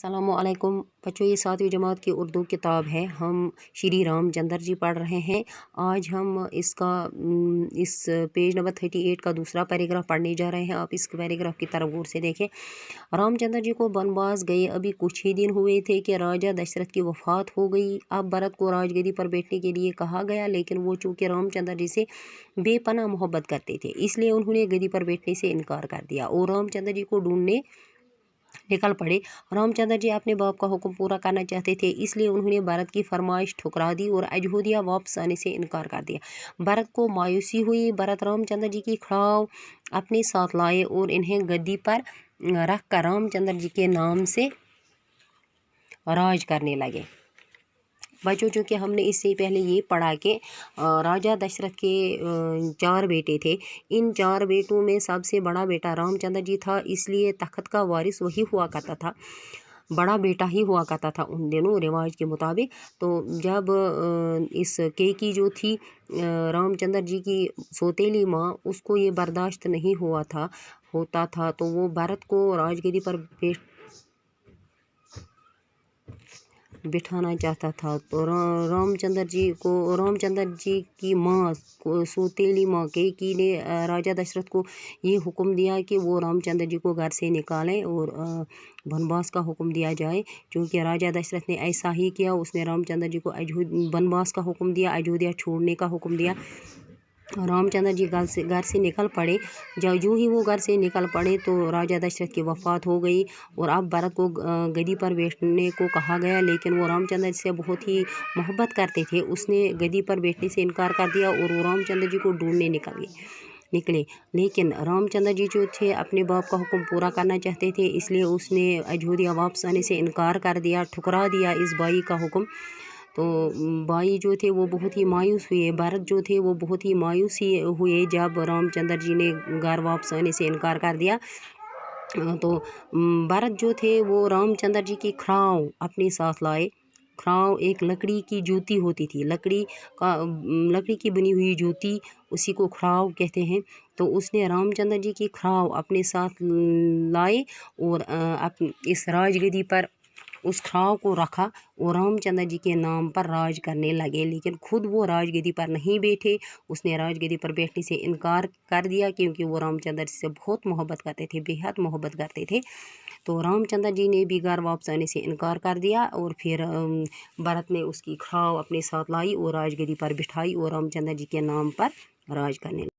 अस्सलामुअलैकुम बच्चों, ये 7वीं जमात की उर्दू किताब है। हम श्री रामचंद्र जी पढ़ रहे हैं। आज हम इस पेज नंबर 38 का दूसरा पैराग्राफ पढ़ने जा रहे हैं। आप इस पैराग्राफ की तरफ गौर से देखें। रामचंद्र जी को वनवास गए अभी कुछ ही दिन हुए थे कि राजा दशरथ की वफ़ात हो गई। अब भरत को राजगद्दी पर बैठने के लिए कहा गया, लेकिन वो चूँकि रामचंद्र जी से बेपनाह मोहब्बत करते थे, इसलिए उन्होंने गद्दी पर बैठने से इनकार कर दिया और रामचंद्र जी को ढूंढने निकल पड़े। रामचंद्र जी अपने बाप का हुक्म पूरा करना चाहते थे, इसलिए उन्होंने भरत की फरमाइश ठुकरा दी और अयोध्या वापस आने से इनकार कर दिया। भरत को मायूसी हुई। भरत रामचंद्र जी की खड़ाव अपने साथ लाए और इन्हें गद्दी पर रख कर रामचंद्र जी के नाम से राज करने लगे। बच्चों, चूँकि हमने इससे पहले ये पढ़ा कि राजा दशरथ के 4 बेटे थे। इन 4 बेटों में सबसे बड़ा बेटा रामचंद्र जी था, इसलिए तख्त का वारिस वही हुआ करता था, बड़ा बेटा ही हुआ करता था उन दिनों रिवाज के मुताबिक। तो जब इस कैकी जो थी रामचंद्र जी की सौतेली माँ, उसको ये बर्दाश्त नहीं होता था तो वो भरत को राजगद्दी पर बिठाना चाहता था। तो रामचंद्र जी की माँ सौतेली माँ कैकी ने राजा दशरथ को ये हुक्म दिया कि वो रामचंद्र जी को घर से निकालें और वनवास का हुक्म दिया जाए। क्योंकि राजा दशरथ ने ऐसा ही किया, उसने रामचंद्र जी को वनवास का हुक्म दिया, अयोध्या छोड़ने का हुक्म दिया। रामचंद्र जी घर से निकल पड़े। जब यूँ ही वो घर से निकल पड़े तो राजा दशरथ की वफ़ात हो गई और अब भरत को गद्दी पर बैठने को कहा गया, लेकिन वो रामचंद्र जी से बहुत ही मोहब्बत करते थे। उसने गद्दी पर बैठने से इनकार कर दिया और वो रामचंद्र जी को ढूंढने निकले। लेकिन रामचंद्र जी जो थे अपने बाप का हुक्म पूरा करना चाहते थे, इसलिए उसने अयोध्या वापस आने से इनकार कर दिया, ठुकरा दिया इस बाई का हुक्म। तो बाई जो थे वो बहुत ही मायूस हुए। भरत जो थे वो बहुत ही मायूस हुए जब रामचंद्र जी ने घर वापस आने से इनकार कर दिया। तो भरत जो थे वो रामचंद्र जी की खड़ाव अपने साथ लाए। खड़ाव एक लकड़ी की जूती होती थी, लकड़ी की बनी हुई जूती, उसी को खड़ाव कहते हैं। तो उसने रामचंद्र जी की खड़ाव अपने साथ लाए और इस राजगद्दी पर उस खड़ाव को रखा और रामचंद्र जी के नाम पर राज करने लगे। लेकिन खुद वो राजगद्दी पर नहीं बैठे, उसने राजगद्दी पर बैठने से इनकार कर दिया, क्योंकि वो रामचंद्र जी से बहुत मोहब्बत करते थे, बेहद मोहब्बत करते थे। तो रामचंद्र जी ने भी घर वापस आने से इनकार कर दिया और फिर भरत ने उसकी खड़ाव अपने साथ लाई और राजगद्दी पर बिठाई और रामचंद्र जी के नाम पर राज करने